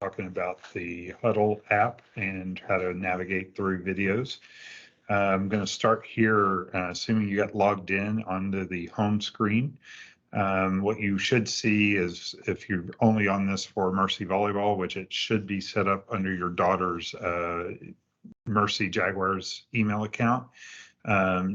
talking about the HUDL app and how to navigate through videos. I'm going to start here, assuming you got logged in onto the home screen. What you should see is, if you're only on this for Mercy Volleyball, which it should be set up under your daughter's Mercy Jaguars email account,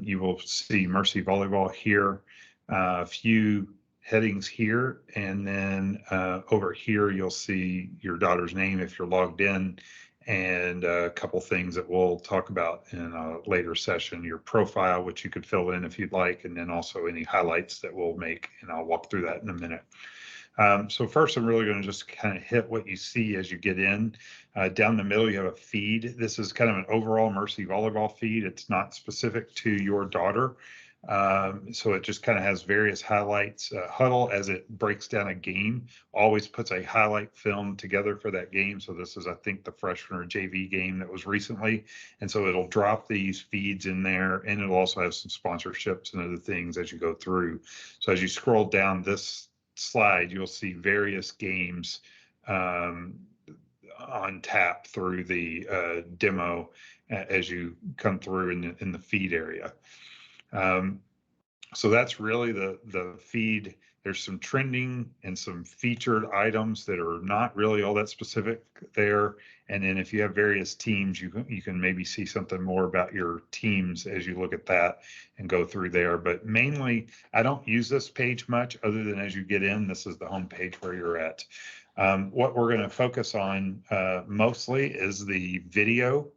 you will see Mercy Volleyball here, a few headings here, and then over here you'll see your daughter's name if you're logged in, and a couple things that we'll talk about in a later session, your profile, which you could fill in if you'd like, and then also any highlights that we'll make, and I'll walk through that in a minute. So first, I'm really going to just kind of hit what you see as you get in. Down the middle, you have a feed. This is kind of an overall Mercy Volleyball feed. It's not specific to your daughter. So it just kind of has various highlights. HUDL, as it breaks down a game, always puts a highlight film together for that game. So this is, I think, the freshman or JV game that was recently. And so it'll drop these feeds in there, and it'll also have some sponsorships and other things as you go through. So as you scroll down this slide, you'll see various games on tap through the demo as you come through in the feed area. So that's really the feed. There's some trending and some featured items that are not really all that specific there. And then if you have various teams, you can maybe see something more about your teams as you look at that and go through there. But mainly, I don't use this page much other than as you get in, this is the home page where you're at. What we're going to focus on mostly is the video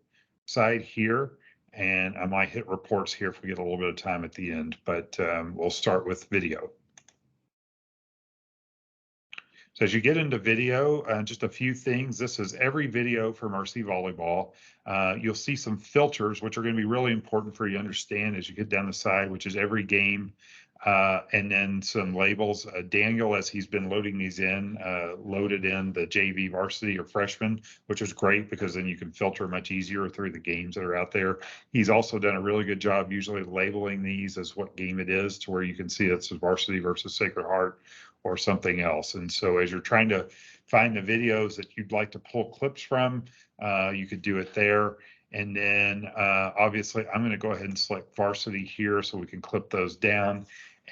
side here. And I might hit reports here if we get a little bit of time at the end, but we'll start with video. So as you get into video, just a few things. This is every video for Mercy Volleyball. You'll see some filters, which are going to be really important for you to understand as you get down the side, which is every game, and then some labels. Daniel, as he's been loading these in, loaded in the JV varsity or freshman, which is great because then you can filter much easier through the games that are out there. He's also done a really good job usually labeling these as what game it is, to where you can see it's varsity versus Sacred Heart or something else. And so as you're trying to find the videos that you'd like to pull clips from, you could do it there. And then obviously I'm going to go ahead and select varsity here so we can clip those down.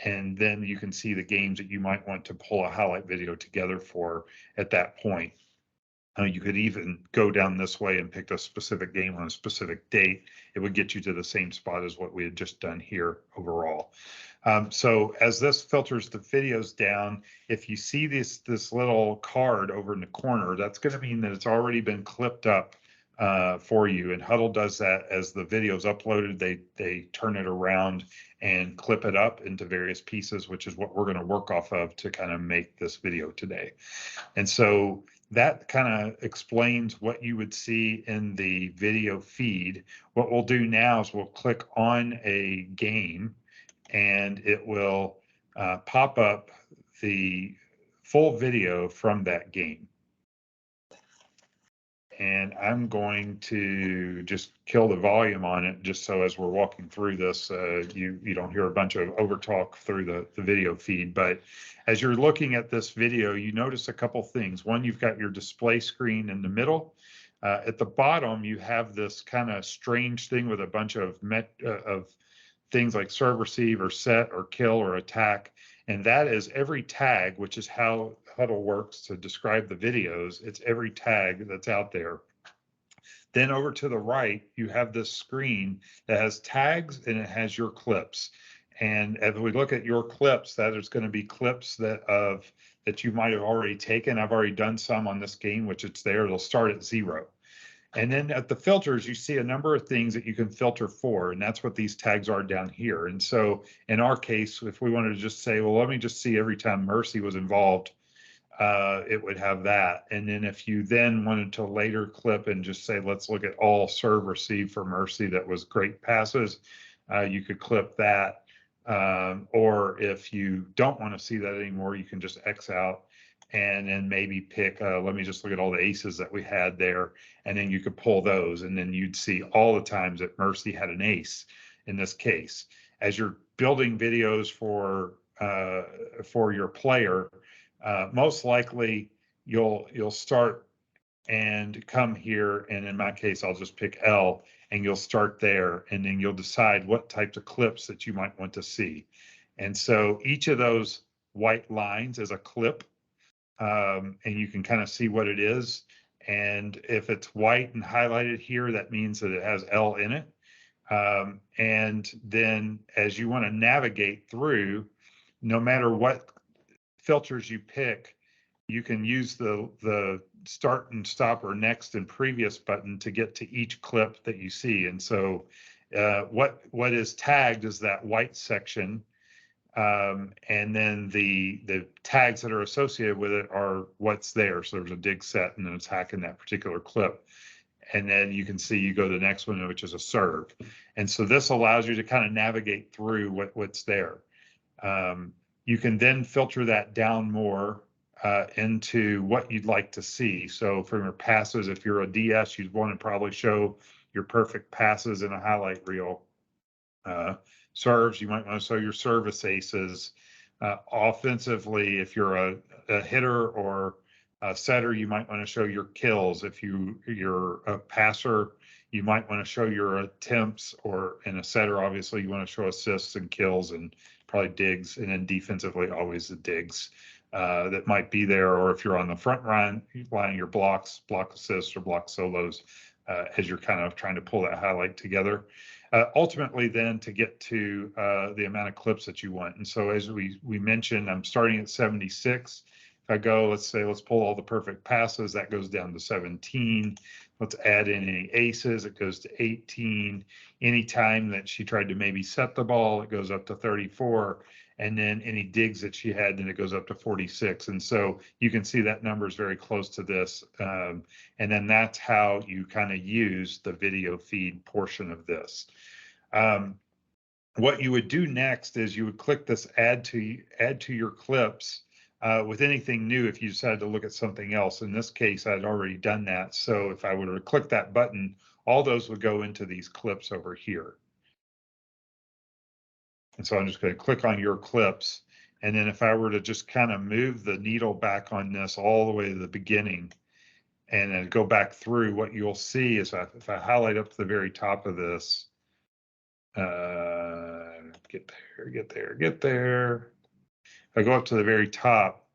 And then you can see the games that you might want to pull a highlight video together for at that point. You could even go down this way and pick a specific game on a specific date. It would get you to the same spot as what we had just done here overall. So as this filters the videos down, if you see this little card over in the corner, that's going to mean that it's already been clipped up for you. And HUDL does that as the video is uploaded. They turn it around and clip it up into various pieces, which is what we're going to work off of to kind of make this video today. And so that kind of explains what you would see in the video feed. What we'll do now is we'll click on a game, and it will pop up the full video from that game. And I'm going to just kill the volume on it, just so as we're walking through this, you don't hear a bunch of overtalk through the video feed. But as you're looking at this video, you notice a couple things. One, you've got your display screen in the middle. At the bottom, you have this kind of strange thing with a bunch of things like serve, receive, or set, or kill, or attack. And that is every tag, which is how HUDL works to describe the videos. It's every tag that's out there. Then over to the right, you have this screen that has tags and it has your clips. And as we look at your clips, that is going to be clips that you might have already taken. I've already done some on this game, which it's there. It'll start at 0. And then at the filters, you see a number of things that you can filter for, and that's what these tags are down here. And so in our case, if we wanted to just say, well, let me just see every time Mercy was involved, it would have that. And then if you then wanted to later clip and just say, let's look at all serve receive for Mercy that was great passes, you could clip that. Or if you don't want to see that anymore, you can just X out and then maybe pick, let me just look at all the aces that we had there, and then you could pull those, and then you'd see all the times that Mercy had an ace in this case. As you're building videos for your player, most likely you'll start and come here. And in my case, I'll just pick L, and you'll start there, and then you'll decide what types of clips that you might want to see. And so each of those white lines is a clip, and you can kind of see what it is. And if it's white and highlighted here, that means that it has L in it. And then as you want to navigate through, no matter what filters you pick, you can use the start and stop or next and previous button to get to each clip that you see. And so what is tagged is that white section. And then the tags that are associated with it are what's there. So there's a dig set and an attack in that particular clip. And then you can see you go to the next one, which is a serve. And so this allows you to kind of navigate through what's there. You can then filter that down more into what you'd like to see. So from your passes, if you're a DS, you'd want to probably show your perfect passes in a highlight reel. Serves, you might want to show your service aces. Offensively, if you're a hitter or a setter, you might want to show your kills. If you're a passer, you might want to show your attempts, or in a setter, obviously, you want to show assists and kills and probably digs. And then defensively, always the digs that might be there. Or if you're on the front line, your blocks, block assists, or block solos as you're kind of trying to pull that highlight together. Ultimately, then to get to the amount of clips that you want. And so as we mentioned, I'm starting at 76. If I go, let's pull all the perfect passes, that goes down to 17. Let's add in any aces, it goes to 18. Any time that she tried to maybe set the ball, it goes up to 34. And then any digs that she had, then it goes up to 46. And so you can see that number is very close to this. And then that's how you kind of use the video feed portion of this. What you would do next is you would click this add to your clips with anything new if you decided to look at something else. In this case, I'd already done that. So if I were to click that button, all those would go into these clips over here. And so I'm just going to click on your clips. And then if I were to just kind of move the needle back on this all the way to the beginning and then go back through, what you'll see is if I highlight up to the very top of this, get there. If I go up to the very top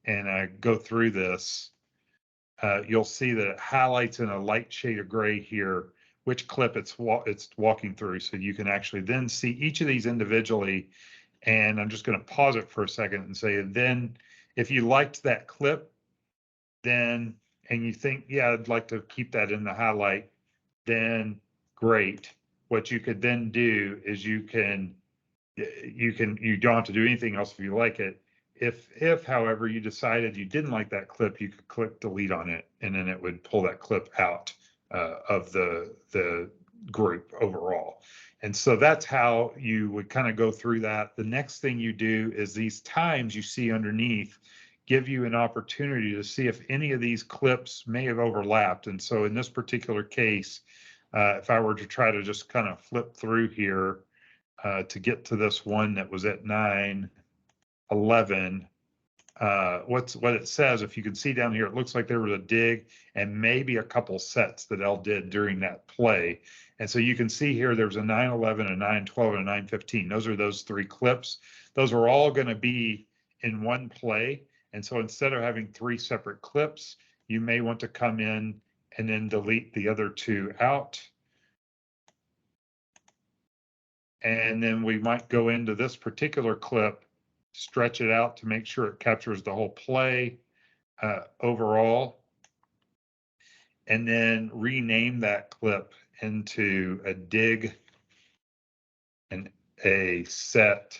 and I go through this, you'll see that it highlights in a light shade of gray here which clip it's walking through. So you can actually then see each of these individually. And I'm just going to pause it for a second and say, then if you liked that clip, then, and you think, yeah, I'd like to keep that in the highlight, then great. What you could then do is you don't have to do anything else if you like it. If, however, you decided you didn't like that clip, you could click delete on it, and then it would pull that clip out of the group overall. And so that's how you would kind of go through that. The next thing you do is these times you see underneath give you an opportunity to see if any of these clips may have overlapped. And so in this particular case, if I were to try to just kind of flip through here to get to this one that was at 9:11, what it says, if you can see down here, it looks like there was a dig and maybe a couple sets that L did during that play. And so you can see here, there's a 9:11, a 9:12, and a 9:15. Those are those three clips. Those are all going to be in one play. And so instead of having three separate clips, you may want to come in and then delete the other two out. And then we might go into this particular clip, stretch it out to make sure it captures the whole play overall, and then rename that clip into a dig and a set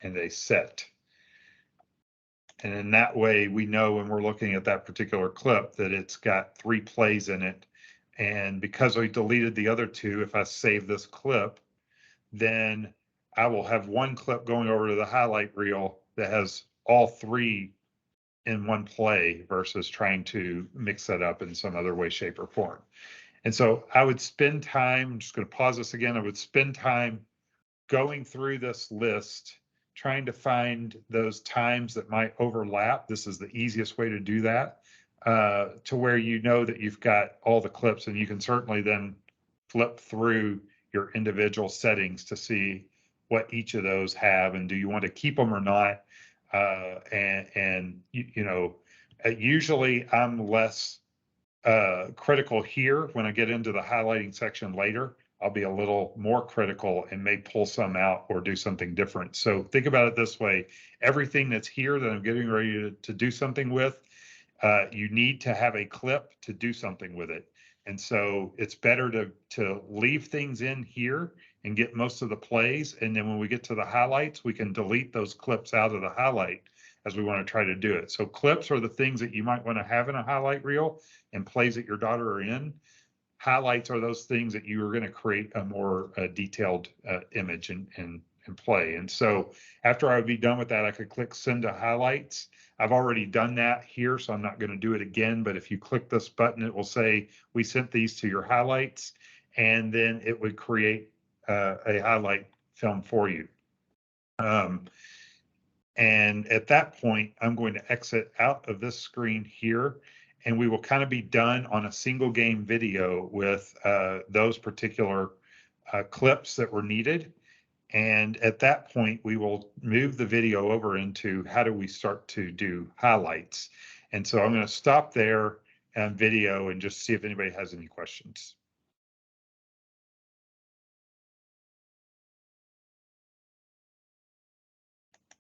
and a set. And in that way, we know when we're looking at that particular clip that it's got three plays in it. And because I deleted the other two, if I save this clip, then I will have one clip going over to the highlight reel that has all three in one play versus trying to mix that up in some other way, shape, or form. And so I would spend time, I'm just going to pause this again. I would spend time going through this list, trying to find those times that might overlap. This is the easiest way to do that. to where you know that you've got all the clips, and you can certainly then flip through your individual settings to see what each of those have, and do you want to keep them or not. And you know, usually I'm less critical here. When I get into the highlighting section later, I'll be a little more critical and may pull some out or do something different. So think about it this way: everything that's here that I'm getting ready to do something with, you need to have a clip to do something with it. And so it's better to leave things in here and get most of the plays. And then when we get to the highlights, we can delete those clips out of the highlight as we want to try to do it. So clips are the things that you might want to have in a highlight reel, and plays that your daughter are in. Highlights are those things that you are going to create a more detailed image and play. And so after I would be done with that, I could click send to highlights. I've already done that here, so I'm not going to do it again. But if you click this button, it will say we sent these to your highlights, and then it would create a highlight film for you. And at that point, I'm going to exit out of this screen here, and we will kind of be done on a single game video with those particular clips that were needed. And at that point, we will move the video over into how do we start to do highlights. And so I'm going to stop there on video and just see if anybody has any questions.